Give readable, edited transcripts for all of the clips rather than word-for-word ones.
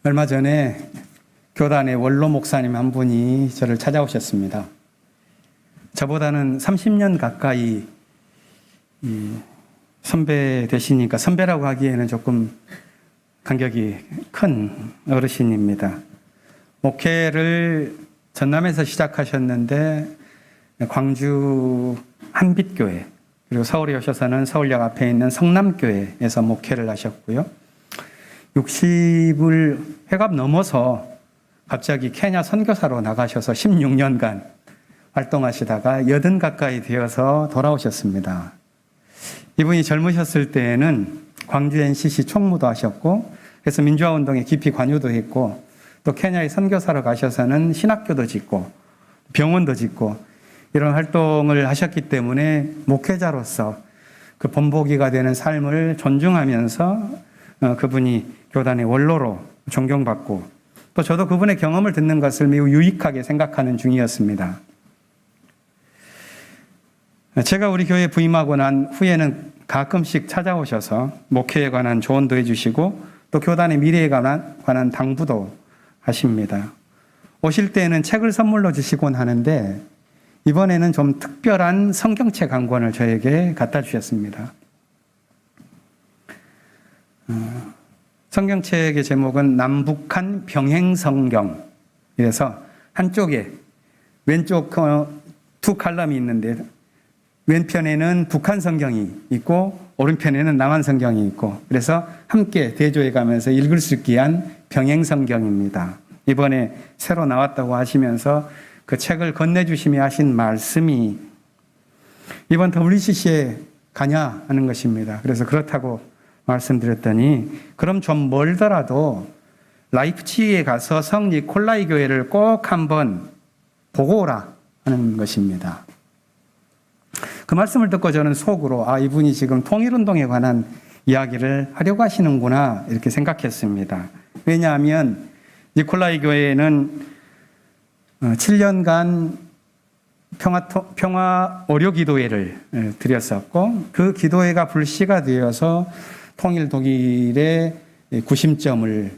얼마 전에 교단의 원로 목사님 한 분이 저를 찾아오셨습니다. 저보다는 30년 가까이 선배 되시니까 선배라고 하기에는 조금 간격이 큰 어르신입니다. 목회를 전남에서 시작하셨는데 광주 한빛교회 그리고 서울에 오셔서는 서울역 앞에 있는 성남교회에서 목회를 하셨고요. 60을 회갑 넘어서 갑자기 케냐 선교사로 나가셔서 16년간 활동하시다가 80 가까이 되어서 돌아오셨습니다. 이분이 젊으셨을 때에는 광주 NCC 총무도 하셨고 그래서 민주화운동에 깊이 관여도 했고 또 케냐에 선교사로 가셔서는 신학교도 짓고 병원도 짓고 이런 활동을 하셨기 때문에 목회자로서 그 본보기가 되는 삶을 존중하면서 그분이 교단의 원로로 존경받고 또 저도 그분의 경험을 듣는 것을 매우 유익하게 생각하는 중이었습니다. 제가 우리 교회에 부임하고 난 후에는 가끔씩 찾아오셔서 목회에 관한 조언도 해주시고 또 교단의 미래에 관한 당부도 하십니다. 오실 때에는 책을 선물로 주시곤 하는데 이번에는 좀 특별한 성경책 한 권을 저에게 갖다 주셨습니다. 성경책의 제목은 남북한 병행성경. 이래서 한쪽에 왼쪽 두 칼럼이 있는데 왼편에는 북한 성경이 있고 오른편에는 남한 성경이 있고 그래서 함께 대조해 가면서 읽을 수 있게 한 병행성경입니다. 이번에 새로 나왔다고 하시면서 그 책을 건네주시며 하신 말씀이 이번 WCC에 가냐 하는 것입니다. 그래서 그렇다고 말씀드렸더니 그럼 좀 멀더라도 라이프치히에 가서 성 니콜라이 교회를 꼭 한번 보고 오라 하는 것입니다. 그 말씀을 듣고 저는 속으로 이분이 지금 통일운동에 관한 이야기를 하려고 하시는구나 이렇게 생각했습니다. 왜냐하면 니콜라이 교회는 7년간 평화 오려 기도회를 드렸었고 그 기도회가 불씨가 되어서 통일 독일의 구심점을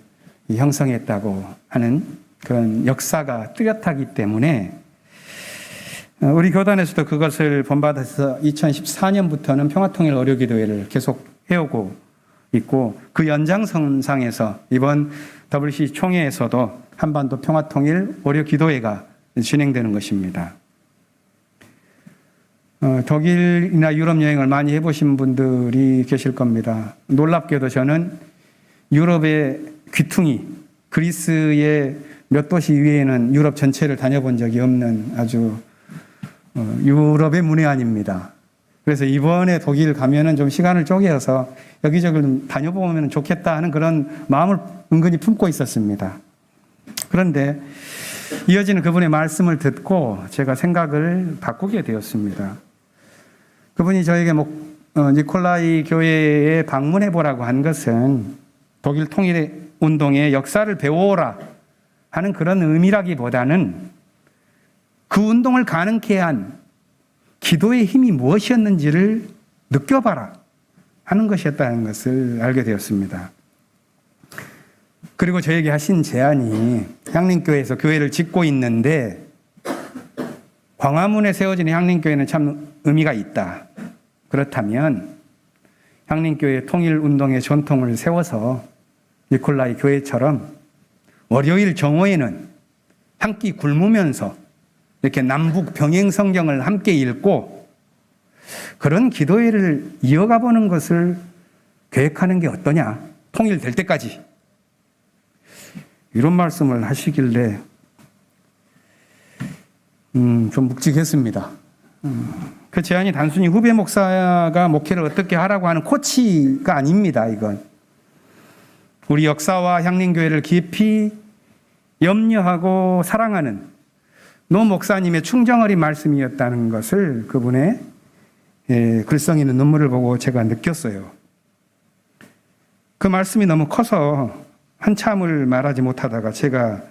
형성했다고 하는 그런 역사가 뚜렷하기 때문에 우리 교단에서도 그것을 본받아서 2014년부터는 평화통일 오려기도회를 계속 해오고 있고 그 연장선상에서 이번 WCC 총회에서도 한반도 평화통일 오려기도회가 진행되는 것입니다. 독일이나 유럽 여행을 많이 해보신 분들이 계실 겁니다. 놀랍게도 저는 유럽의 귀퉁이, 그리스의 몇 도시 이외에는 유럽 전체를 다녀본 적이 없는 아주 유럽의 문외한입니다. 그래서 이번에 독일 가면은 좀 시간을 쪼개서 여기저기 좀 다녀보면 좋겠다 하는 그런 마음을 은근히 품고 있었습니다. 그런데 이어지는 그분의 말씀을 듣고 제가 생각을 바꾸게 되었습니다. 그분이 저에게 니콜라이 교회에 방문해 보라고 한 것은 독일 통일 운동의 역사를 배워오라 하는 그런 의미라기보다는 그 운동을 가능케 한 기도의 힘이 무엇이었는지를 느껴봐라 하는 것이었다는 것을 알게 되었습니다. 그리고 저에게 하신 제안이 향림교회에서 교회를 짓고 있는데 광화문에 세워진 향림교회는 참 의미가 있다. 그렇다면 향림교회 통일운동의 전통을 세워서 니콜라이 교회처럼 월요일 정오에는 한 끼 굶으면서 이렇게 남북 병행 성경을 함께 읽고 그런 기도회를 이어가 보는 것을 계획하는 게 어떠냐? 통일될 때까지. 이런 말씀을 하시길래 좀 묵직했습니다. 그 제안이 단순히 후배 목사가 목회를 어떻게 하라고 하는 코치가 아닙니다. 이건 우리 역사와 향림교회를 깊이 염려하고 사랑하는 노 목사님의 충정어린 말씀이었다는 것을 그분의 글썽이는 눈물을 보고 제가 느꼈어요. 그 말씀이 너무 커서 한참을 말하지 못하다가 제가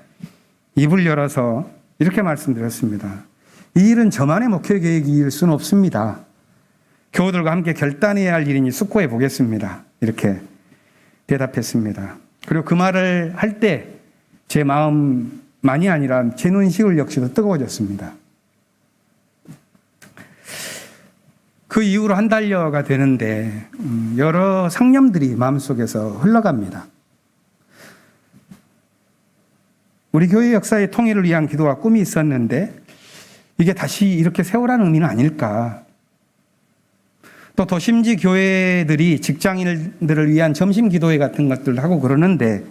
입을 열어서 이렇게 말씀드렸습니다. 이 일은 저만의 목회 계획일 수는 없습니다. 교우들과 함께 결단해야 할 일이니 숙고해 보겠습니다. 이렇게 대답했습니다. 그리고 그 말을 할 때 제 마음만이 아니라 제 눈시울 역시도 뜨거워졌습니다. 그 이후로 한 달여가 되는데 여러 상념들이 마음속에서 흘러갑니다. 우리 교회 역사의 통일을 위한 기도와 꿈이 있었는데 이게 다시 이렇게 세우라는 의미는 아닐까. 또 도심지 교회들이 직장인들을 위한 점심 기도회 같은 것들을 하고 그러는데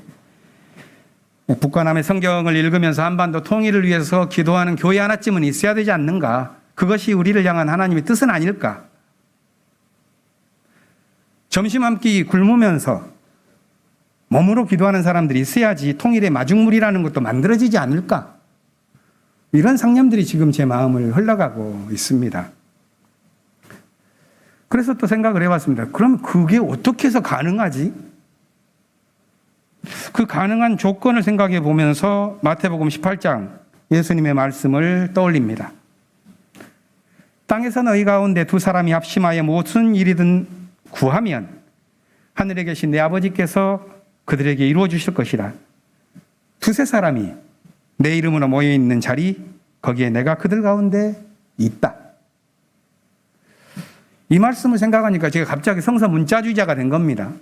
북과 남의 성경을 읽으면서 한반도 통일을 위해서 기도하는 교회 하나쯤은 있어야 되지 않는가. 그것이 우리를 향한 하나님의 뜻은 아닐까. 점심 한 끼 굶으면서 몸으로 기도하는 사람들이 있어야지 통일의 마중물이라는 것도 만들어지지 않을까. 이런 상념들이 지금 제 마음을 흘러가고 있습니다. 그래서 또 생각을 해봤습니다. 그럼 그게 어떻게 해서 가능하지? 그 가능한 조건을 생각해 보면서 마태복음 18장 예수님의 말씀을 떠올립니다. 땅에서 너희 가운데 두 사람이 합심하여 무슨 일이든 구하면 하늘에 계신 내 아버지께서 그들에게 이루어 주실 것이라. 두세 사람이 내 이름으로 모여 있는 자리, 거기에 내가 그들 가운데 있다. 이 말씀을 생각하니까 제가 갑자기 성서 문자주의자가 된 겁니다.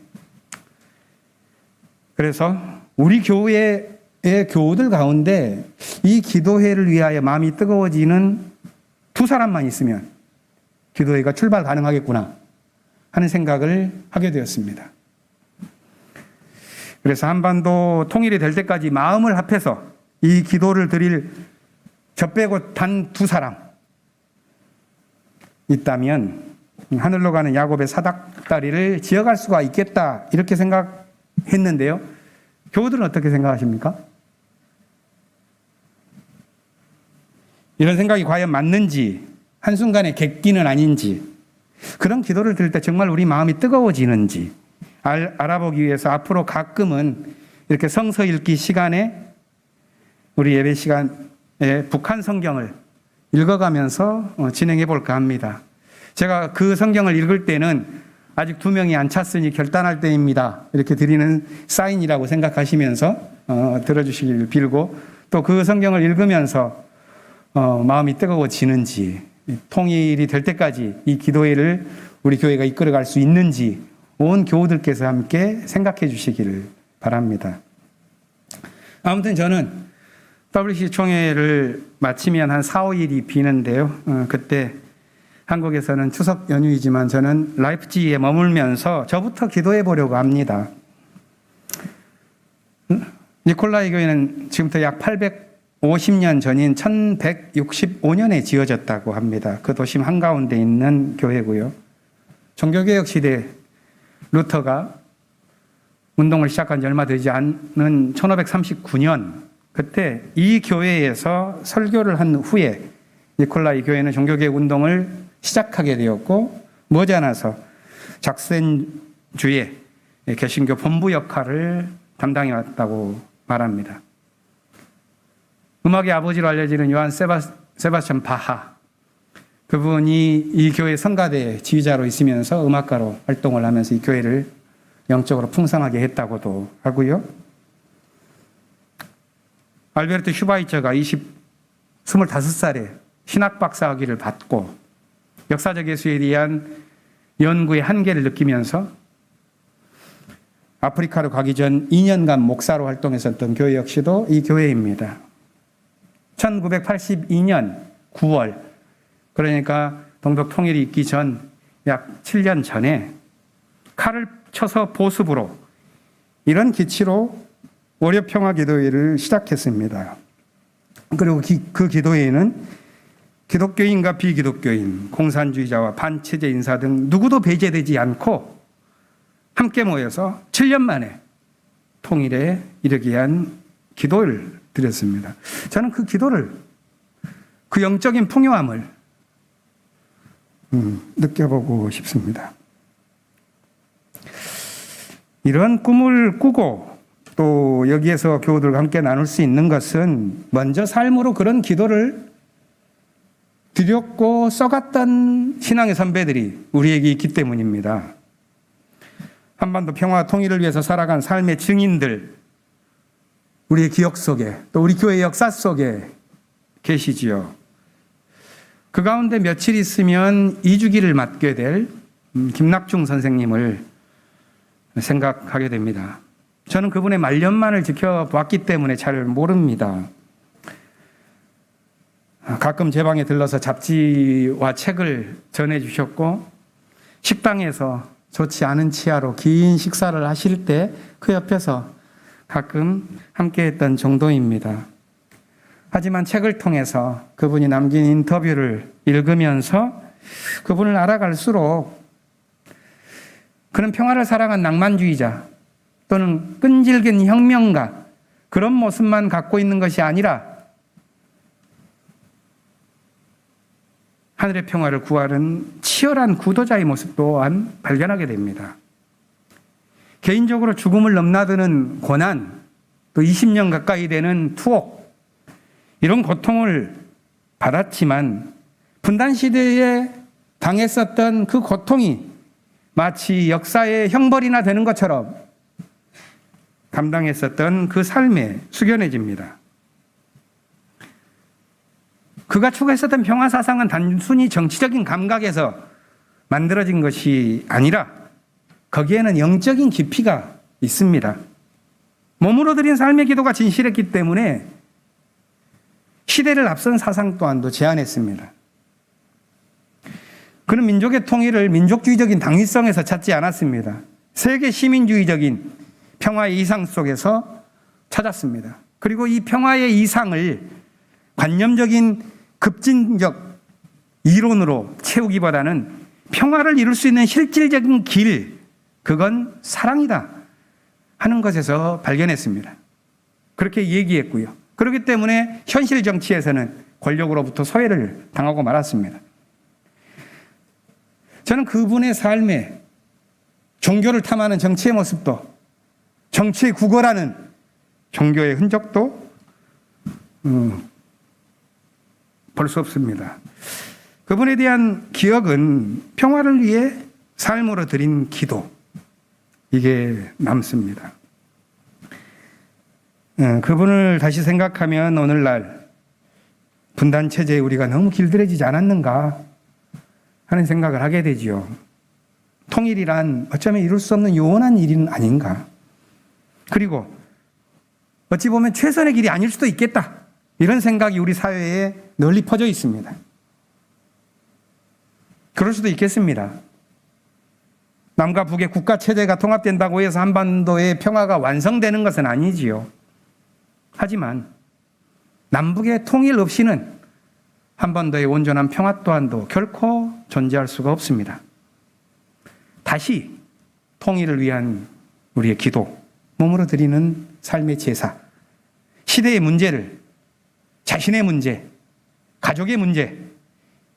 그래서 우리 교회의 교우들 가운데 이 기도회를 위하여 마음이 뜨거워지는 두 사람만 있으면 기도회가 출발 가능하겠구나 하는 생각을 하게 되었습니다. 그래서 한반도 통일이 될 때까지 마음을 합해서 이 기도를 드릴 저 빼고 단 두 사람 있다면 하늘로 가는 야곱의 사닥다리를 지어갈 수가 있겠다 이렇게 생각했는데요. 교우들은 어떻게 생각하십니까? 이런 생각이 과연 맞는지, 한순간의 객기는 아닌지, 그런 기도를 드릴 때 정말 우리 마음이 뜨거워지는지 알아보기 위해서 앞으로 가끔은 이렇게 성서 읽기 시간에 우리 예배 시간에 북한 성경을 읽어가면서 진행해 볼까 합니다. 제가 그 성경을 읽을 때는 아직 두 명이 안 찼으니 결단할 때입니다. 이렇게 드리는 사인이라고 생각하시면서 들어주시길 빌고 또 그 성경을 읽으면서 마음이 뜨거워지는지 통일이 될 때까지 이 기도회를 우리 교회가 이끌어갈 수 있는지 온 교우들께서 함께 생각해 주시기를 바랍니다. 아무튼 저는 WC 총회를 마치면 한 4, 5일이 비는데요. 그때 한국에서는 추석 연휴이지만 저는 라이프치히에 머물면서 저부터 기도해 보려고 합니다. 니콜라이 교회는 지금부터 약 850년 전인 1165년에 지어졌다고 합니다. 그 도심 한가운데 있는 교회고요. 종교개혁 시대 루터가 운동을 시작한 지 얼마 되지 않은 1539년 그때 이 교회에서 설교를 한 후에 니콜라이 교회는 종교개혁 운동을 시작하게 되었고 머지않아서 작센주의 개신교 본부 역할을 담당해 왔다고 말합니다. 음악의 아버지로 알려지는 요한 세바스찬 바하, 그분이 이 교회 성가대 지휘자로 있으면서 음악가로 활동을 하면서 이 교회를 영적으로 풍성하게 했다고도 하고요. 알베르트 슈바이처가 25살에 신학 박사 학위를 받고 역사적 예수에 대한 연구의 한계를 느끼면서 아프리카로 가기 전 2년간 목사로 활동했었던 교회 역시도 이 교회입니다. 1982년 9월, 그러니까 동독 통일이 있기 전 약 7년 전에 칼을 쳐서 보습으로 이런 기치로 월요평화기도회를 시작했습니다. 그리고 그 기도회에는 기독교인과 비기독교인, 공산주의자와 반체제 인사 등 누구도 배제되지 않고 함께 모여서 7년 만에 통일에 이르기 위한 기도를 드렸습니다. 저는 그 기도를, 그 영적인 풍요함을 느껴보고 싶습니다. 이런 꿈을 꾸고 또 여기에서 교우들과 함께 나눌 수 있는 것은 먼저 삶으로 그런 기도를 드렸고 써갔던 신앙의 선배들이 우리에게 있기 때문입니다. 한반도 평화 통일을 위해서 살아간 삶의 증인들, 우리의 기억 속에 또 우리 교회 역사 속에 계시지요. 그 가운데 며칠 있으면 이주기를 맡게 될 김낙중 선생님을 생각하게 됩니다. 저는 그분의 말년만을 지켜보았기 때문에 잘 모릅니다. 가끔 제 방에 들러서 잡지와 책을 전해주셨고 식당에서 좋지 않은 치아로 긴 식사를 하실 때 그 옆에서 가끔 함께했던 정도입니다. 하지만 책을 통해서 그분이 남긴 인터뷰를 읽으면서 그분을 알아갈수록 그는 평화를 사랑한 낭만주의자 또는 끈질긴 혁명가 그런 모습만 갖고 있는 것이 아니라 하늘의 평화를 구하는 치열한 구도자의 모습 또한 발견하게 됩니다. 개인적으로 죽음을 넘나드는 고난, 또 20년 가까이 되는 투옥, 이런 고통을 받았지만 분단 시대에 당했었던 그 고통이 마치 역사의 형벌이나 되는 것처럼 감당했었던 그 삶에 숙연해집니다. 그가 추구했었던 평화사상은 단순히 정치적인 감각에서 만들어진 것이 아니라 거기에는 영적인 깊이가 있습니다. 몸으로 드린 삶의 기도가 진실했기 때문에 시대를 앞선 사상 또한도 제안했습니다. 그는 민족의 통일을 민족주의적인 당위성에서 찾지 않았습니다. 세계 시민주의적인 평화의 이상 속에서 찾았습니다. 그리고 이 평화의 이상을 관념적인 급진적 이론으로 채우기보다는 평화를 이룰 수 있는 실질적인 길, 그건 사랑이다 하는 것에서 발견했습니다. 그렇게 얘기했고요. 그렇기 때문에 현실 정치에서는 권력으로부터 소외를 당하고 말았습니다. 저는 그분의 삶에 종교를 탐하는 정치의 모습도 정치의 국어라는 종교의 흔적도 볼 수 없습니다. 그분에 대한 기억은 평화를 위해 삶으로 드린 기도, 이게 남습니다. 그분을 다시 생각하면 오늘날 분단 체제에 우리가 너무 길들여지지 않았는가 하는 생각을 하게 되지요. 통일이란 어쩌면 이룰 수 없는 요원한 일은 아닌가. 그리고 어찌 보면 최선의 길이 아닐 수도 있겠다. 이런 생각이 우리 사회에 널리 퍼져 있습니다. 그럴 수도 있겠습니다. 남과 북의 국가 체제가 통합된다고 해서 한반도의 평화가 완성되는 것은 아니지요. 하지만 남북의 통일 없이는 한반도의 온전한 평화 또한도 결코 존재할 수가 없습니다. 다시 통일을 위한 우리의 기도, 몸으로 드리는 삶의 제사, 시대의 문제를 자신의 문제, 가족의 문제,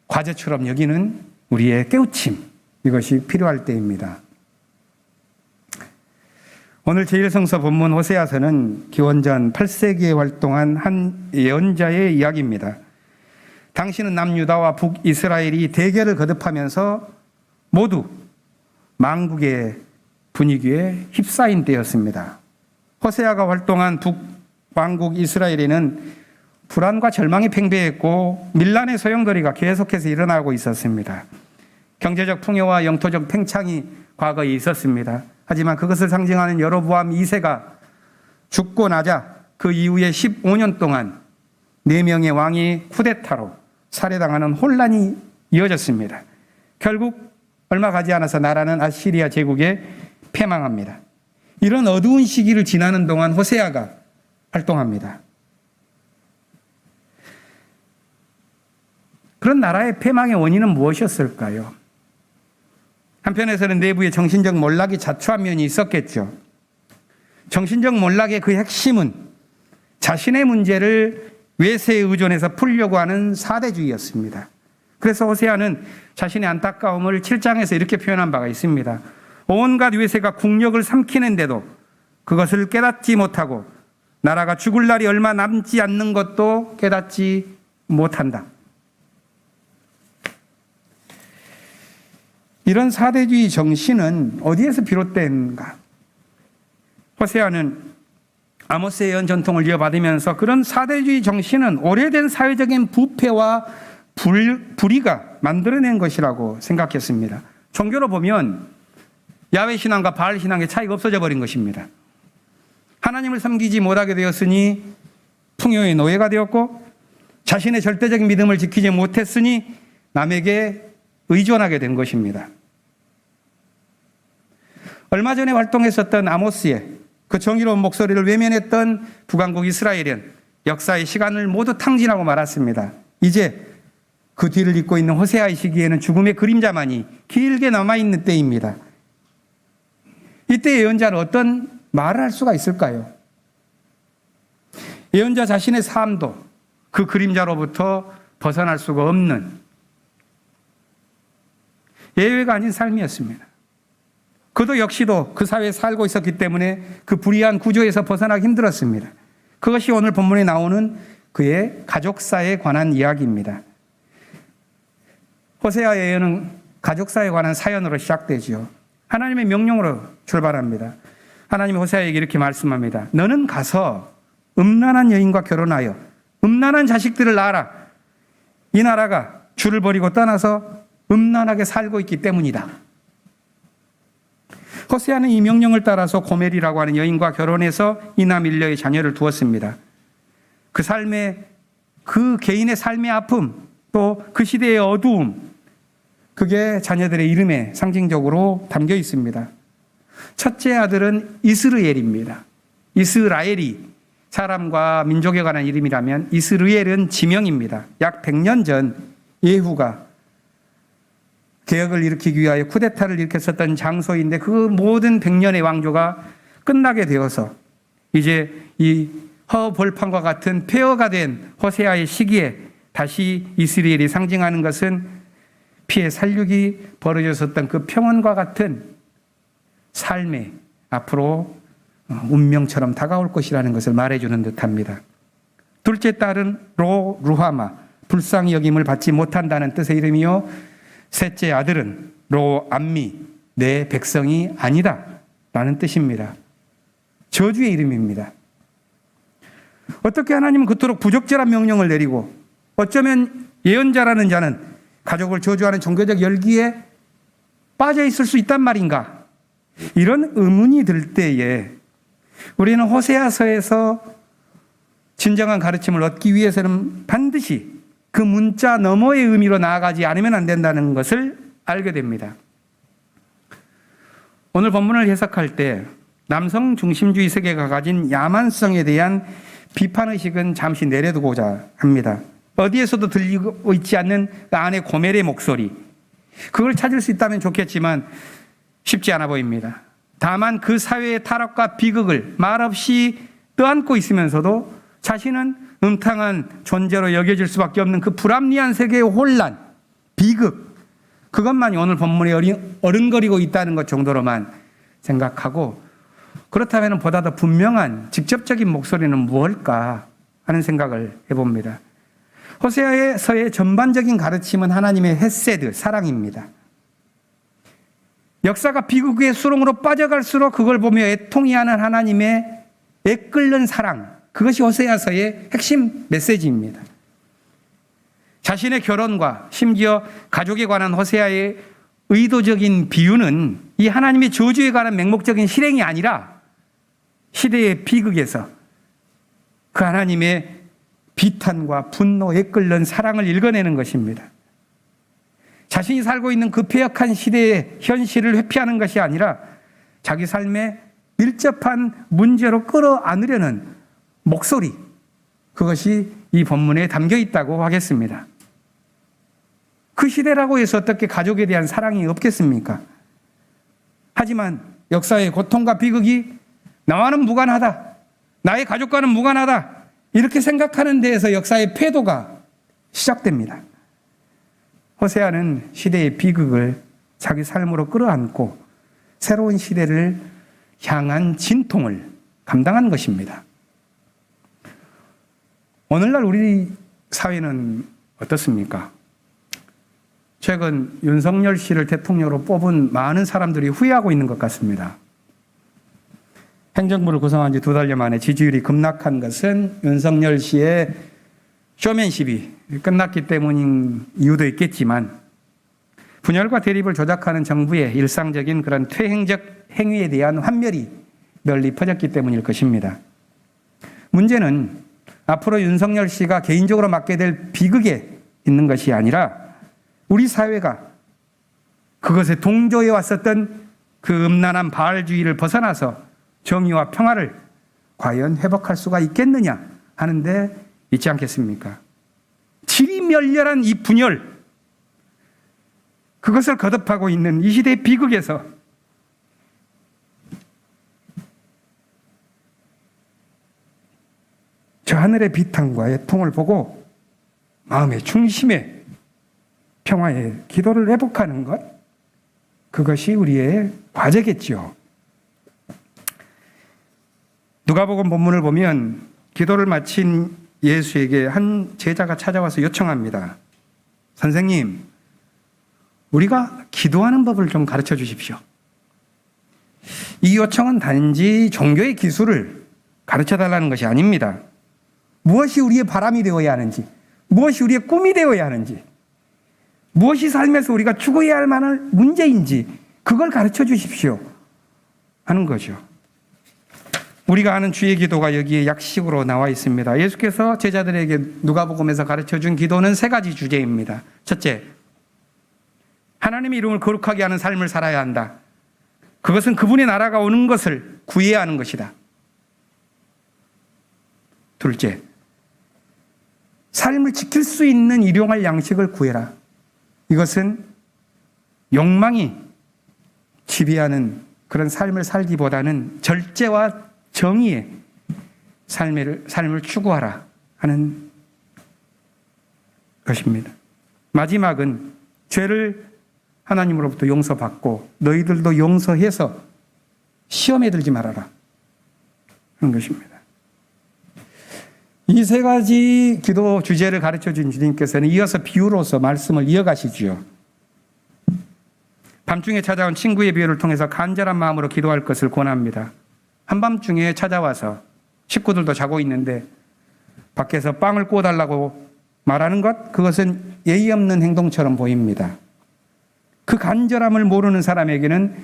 과제처럼 여기는 우리의 깨우침, 이것이 필요할 때입니다. 오늘 제1성서 본문 호세아서는 기원전 8세기에 활동한 한 예언자의 이야기입니다. 당시는 남유다와 북이스라엘이 대결을 거듭하면서 모두 망국의 분위기에 휩싸인 때였습니다. 호세아가 활동한 북왕국 이스라엘에는 불안과 절망이 팽배했고 밀란의 소용돌이가 계속해서 일어나고 있었습니다. 경제적 풍요와 영토적 팽창이 과거에 있었습니다. 하지만 그것을 상징하는 여로보암 2세가 죽고 나자 그 이후에 15년 동안 4명의 왕이 쿠데타로 살해당하는 혼란이 이어졌습니다. 결국 얼마 가지 않아서 나라는 아시리아 제국에 패망합니다. 이런 어두운 시기를 지나는 동안 호세아가 활동합니다. 그런 나라의 패망의 원인은 무엇이었을까요? 한편에서는 내부의 정신적 몰락이 자초한 면이 있었겠죠. 정신적 몰락의 그 핵심은 자신의 문제를 외세에 의존해서 풀려고 하는 사대주의였습니다. 그래서 호세아는 자신의 안타까움을 7장에서 이렇게 표현한 바가 있습니다. 온갖 외세가 국력을 삼키는데도 그것을 깨닫지 못하고 나라가 죽을 날이 얼마 남지 않는 것도 깨닫지 못한다. 이런 사대주의 정신은 어디에서 비롯된가? 호세아는 아모스의 예언 전통을 이어받으면서 그런 사대주의 정신은 오래된 사회적인 부패와 불의가 만들어낸 것이라고 생각했습니다. 종교로 보면 야훼 신앙과 바알 신앙의 차이가 없어져 버린 것입니다. 하나님을 섬기지 못하게 되었으니 풍요의 노예가 되었고, 자신의 절대적인 믿음을 지키지 못했으니 남에게 의존하게 된 것입니다. 얼마 전에 활동했었던 아모스의 그 정의로운 목소리를 외면했던 북왕국 이스라엘은 역사의 시간을 모두 탕진하고 말았습니다. 이제 그 뒤를 잇고 있는 호세아의 시기에는 죽음의 그림자만이 길게 남아있는 때입니다. 이때 예언자는 어떤 말을 할 수가 있을까요? 예언자 자신의 삶도 그 그림자로부터 벗어날 수가 없는 예외가 아닌 삶이었습니다. 그도 역시도 그 사회에 살고 있었기 때문에 그 불의한 구조에서 벗어나기 힘들었습니다. 그것이 오늘 본문에 나오는 그의 가족사에 관한 이야기입니다. 호세아의 예언은 가족사에 관한 사연으로 시작되지요. 하나님의 명령으로 출발합니다. 하나님이 호세아에게 이렇게 말씀합니다. 너는 가서 음란한 여인과 결혼하여 음란한 자식들을 낳아라. 이 나라가 주를 버리고 떠나서 음란하게 살고 있기 때문이다. 호세아는 이 명령을 따라서 고멜이라고 하는 여인과 결혼해서 이남 일녀의 자녀를 두었습니다. 그 삶의, 그 개인의 삶의 아픔, 또 그 시대의 어두움, 그게 자녀들의 이름에 상징적으로 담겨 있습니다. 첫째 아들은 이스르엘입니다. 이스라엘이 사람과 민족에 관한 이름이라면 이스르엘은 지명입니다. 약 100년 전 예후가 개혁을 일으키기 위하여 쿠데타를 일으켰었던 장소인데 그 모든 100년의 왕조가 끝나게 되어서 이제 이 허벌판과 같은 폐허가 된 호세아의 시기에 다시 이스라엘이 상징하는 것은 피해 살육이 벌어졌었던 그 평온과 같은 삶에 앞으로 운명처럼 다가올 것이라는 것을 말해주는 듯합니다. 둘째 딸은 루하마, 불쌍히 여김을 받지 못한다는 뜻의 이름이요. 셋째 아들은 로암미, 내 백성이 아니다 라는 뜻입니다. 저주의 이름입니다. 어떻게 하나님은 그토록 부적절한 명령을 내리고 어쩌면 예언자라는 자는 가족을 저주하는 종교적 열기에 빠져 있을 수 있단 말인가? 이런 의문이 들 때에 우리는 호세아서에서 진정한 가르침을 얻기 위해서는 반드시 그 문자 너머의 의미로 나아가지 않으면 안 된다는 것을 알게 됩니다. 오늘 본문을 해석할 때 남성 중심주의 세계가 가진 야만성에 대한 비판의식은 잠시 내려두고자 합니다. 어디에서도 들리고 있지 않는 그 아내 고멜의 목소리, 그걸 찾을 수 있다면 좋겠지만 쉽지 않아 보입니다. 다만 그 사회의 타락과 비극을 말없이 떠안고 있으면서도 자신은 음탕한 존재로 여겨질 수밖에 없는 그 불합리한 세계의 혼란, 비극, 그것만이 오늘 본문에 어른거리고 있다는 것 정도로만 생각하고, 그렇다면 보다 더 분명한 직접적인 목소리는 무엇일까 하는 생각을 해봅니다. 호세아서의 전반적인 가르침은 하나님의 헤세드, 사랑입니다. 역사가 비극의 수렁으로 빠져갈수록 그걸 보며 애통해하는 하나님의 애끓는 사랑, 그것이 호세아서의 핵심 메시지입니다. 자신의 결혼과 심지어 가족에 관한 호세아의 의도적인 비유는 이 하나님의 저주에 관한 맹목적인 실행이 아니라 시대의 비극에서 그 하나님의 비탄과 분노에 끓는 사랑을 읽어내는 것입니다. 자신이 살고 있는 그 폐역한 시대의 현실을 회피하는 것이 아니라 자기 삶에 밀접한 문제로 끌어안으려는 목소리, 그것이 이 본문에 담겨 있다고 하겠습니다. 그 시대라고 해서 어떻게 가족에 대한 사랑이 없겠습니까? 하지만 역사의 고통과 비극이 나와는 무관하다, 나의 가족과는 무관하다, 이렇게 생각하는 데에서 역사의 패도가 시작됩니다. 호세아는 시대의 비극을 자기 삶으로 끌어안고 새로운 시대를 향한 진통을 감당한 것입니다. 오늘날 우리 사회는 어떻습니까? 최근 윤석열 씨를 대통령으로 뽑은 많은 사람들이 후회하고 있는 것 같습니다. 행정부를 구성한 지 2달여 만에 지지율이 급락한 것은 윤석열 씨의 쇼맨십이 끝났기 때문인 이유도 있겠지만 분열과 대립을 조작하는 정부의 일상적인 그런 퇴행적 행위에 대한 환멸이 널리 퍼졌기 때문일 것입니다. 문제는 앞으로 윤석열 씨가 개인적으로 맡게 될 비극에 있는 것이 아니라 우리 사회가 그것에 동조해 왔었던 그 음란한 바알주의를 벗어나서 정의와 평화를 과연 회복할 수가 있겠느냐 하는데 있지 않겠습니까? 지리멸렬한 이 분열, 그것을 거듭하고 있는 이 시대의 비극에서 저 하늘의 비탄과 애통을 보고 마음의 중심에 평화의 기도를 회복하는 것, 그것이 우리의 과제겠죠. 누가복음 본문을 보면 기도를 마친 예수에게 한 제자가 찾아와서 요청합니다. 선생님, 우리가 기도하는 법을 좀 가르쳐 주십시오. 이 요청은 단지 종교의 기술을 가르쳐 달라는 것이 아닙니다. 무엇이 우리의 바람이 되어야 하는지, 무엇이 우리의 꿈이 되어야 하는지, 무엇이 삶에서 우리가 추구해야 할 만한 문제인지 그걸 가르쳐 주십시오 하는 거죠. 우리가 아는 주의 기도가 여기에 약식으로 나와 있습니다. 예수께서 제자들에게 누가복음에서 가르쳐준 기도는 3가지 주제입니다. 첫째, 하나님의 이름을 거룩하게 하는 삶을 살아야 한다. 그것은 그분의 나라가 오는 것을 구해야 하는 것이다. 둘째, 삶을 지킬 수 있는 일용할 양식을 구해라. 이것은 욕망이 지배하는 그런 삶을 살기보다는 절제와 정의의 삶을 추구하라 하는 것입니다. 마지막은 죄를 하나님으로부터 용서받고 너희들도 용서해서 시험에 들지 말아라 하는 것입니다. 이 3가지 기도 주제를 가르쳐 준 주님께서는 이어서 비유로서 말씀을 이어가시지요. 밤중에 찾아온 친구의 비유를 통해서 간절한 마음으로 기도할 것을 권합니다. 한밤중에 찾아와서 식구들도 자고 있는데 밖에서 빵을 구워달라고 말하는 것, 그것은 예의 없는 행동처럼 보입니다. 그 간절함을 모르는 사람에게는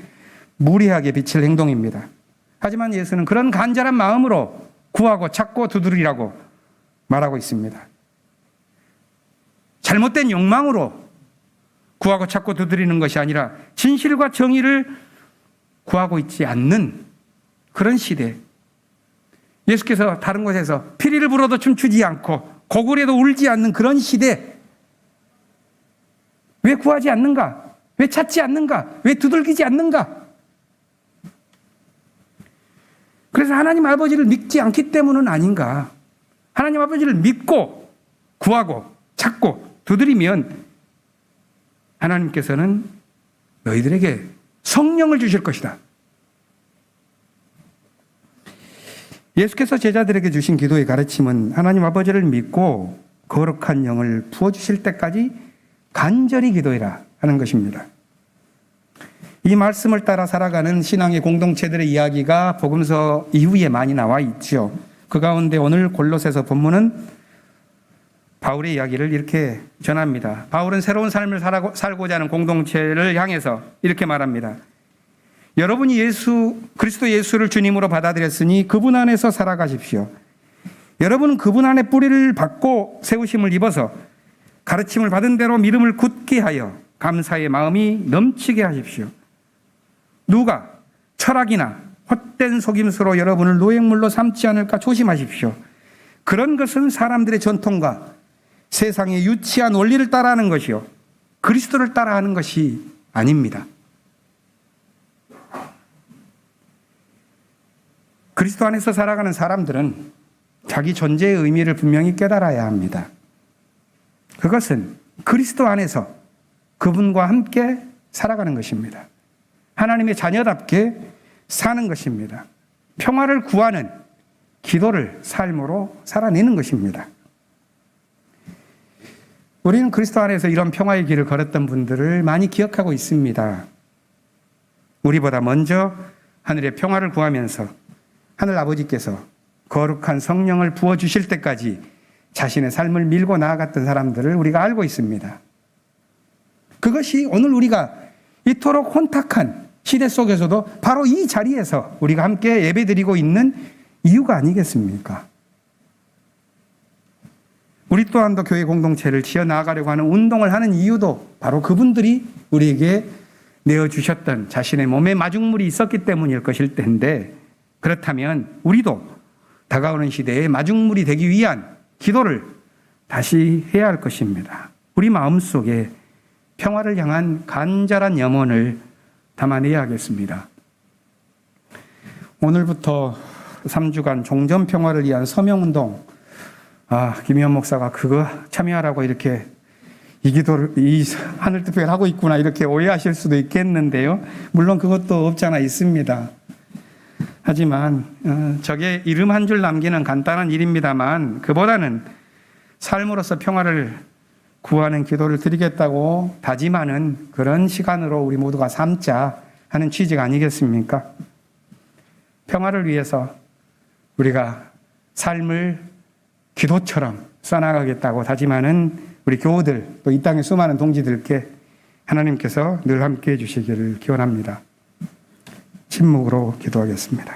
무리하게 비칠 행동입니다. 하지만 예수는 그런 간절한 마음으로 구하고 찾고 두드리라고 말하고 있습니다. 잘못된 욕망으로 구하고 찾고 두드리는 것이 아니라 진실과 정의를 구하고 있지 않는 그런 시대. 예수께서 다른 곳에서 피리를 불어도 춤추지 않고 고구려도 울지 않는 그런 시대. 왜 구하지 않는가? 왜 찾지 않는가? 왜 두들기지 않는가? 그래서 하나님 아버지를 믿지 않기 때문은 아닌가? 하나님 아버지를 믿고 구하고 찾고 두드리면 하나님께서는 너희들에게 성령을 주실 것이다. 예수께서 제자들에게 주신 기도의 가르침은 하나님 아버지를 믿고 거룩한 영을 부어주실 때까지 간절히 기도해라 하는 것입니다. 이 말씀을 따라 살아가는 신앙의 공동체들의 이야기가 복음서 이후에 많이 나와 있죠. 그 가운데 오늘 골로새서 본문은 바울의 이야기를 이렇게 전합니다. 바울은 새로운 삶을 살고자 하는 공동체를 향해서 이렇게 말합니다. 여러분이 그리스도 예수를 주님으로 받아들였으니 그분 안에서 살아가십시오. 여러분은 그분 안에 뿌리를 받고 세우심을 입어서 가르침을 받은 대로 믿음을 굳게 하여 감사의 마음이 넘치게 하십시오. 누가 철학이나 헛된 속임수로 여러분을 노획물로 삼지 않을까 조심하십시오. 그런 것은 사람들의 전통과 세상의 유치한 원리를 따라하는 것이요 그리스도를 따라하는 것이 아닙니다. 그리스도 안에서 살아가는 사람들은 자기 존재의 의미를 분명히 깨달아야 합니다. 그것은 그리스도 안에서 그분과 함께 살아가는 것입니다. 하나님의 자녀답게 사는 것입니다. 평화를 구하는 기도를 삶으로 살아내는 것입니다. 우리는 그리스도 안에서 이런 평화의 길을 걸었던 분들을 많이 기억하고 있습니다. 우리보다 먼저 하늘의 평화를 구하면서 하늘 아버지께서 거룩한 성령을 부어주실 때까지 자신의 삶을 밀고 나아갔던 사람들을 우리가 알고 있습니다. 그것이 오늘 우리가 이토록 혼탁한 시대 속에서도 바로 이 자리에서 우리가 함께 예배드리고 있는 이유가 아니겠습니까? 우리 또한도 교회 공동체를 지어나가려고 하는 운동을 하는 이유도 바로 그분들이 우리에게 내어주셨던 자신의 몸에 마중물이 있었기 때문일 것일 텐데, 그렇다면 우리도 다가오는 시대에 마중물이 되기 위한 기도를 다시 해야 할 것입니다. 우리 마음속에 평화를 향한 간절한 염원을 담아내야 하겠습니다. 오늘부터 3주간 종전평화를 위한 서명운동, 김희원 목사가 그거 참여하라고 이렇게 이 기도를, 이 하늘 특별 하고 있구나 이렇게 오해하실 수도 있겠는데요. 물론 그것도 없지 않아 있습니다. 하지만 저게 이름 한 줄 남기는 간단한 일입니다만, 그보다는 삶으로서 평화를 구하는 기도를 드리겠다고 다짐하는 그런 시간으로 우리 모두가 삼자 하는 취지가 아니겠습니까? 평화를 위해서 우리가 삶을 기도처럼 써나가겠다고 다짐하는 우리 교우들, 또 이 땅의 수많은 동지들께 하나님께서 늘 함께 해주시기를 기원합니다. 침묵으로 기도하겠습니다.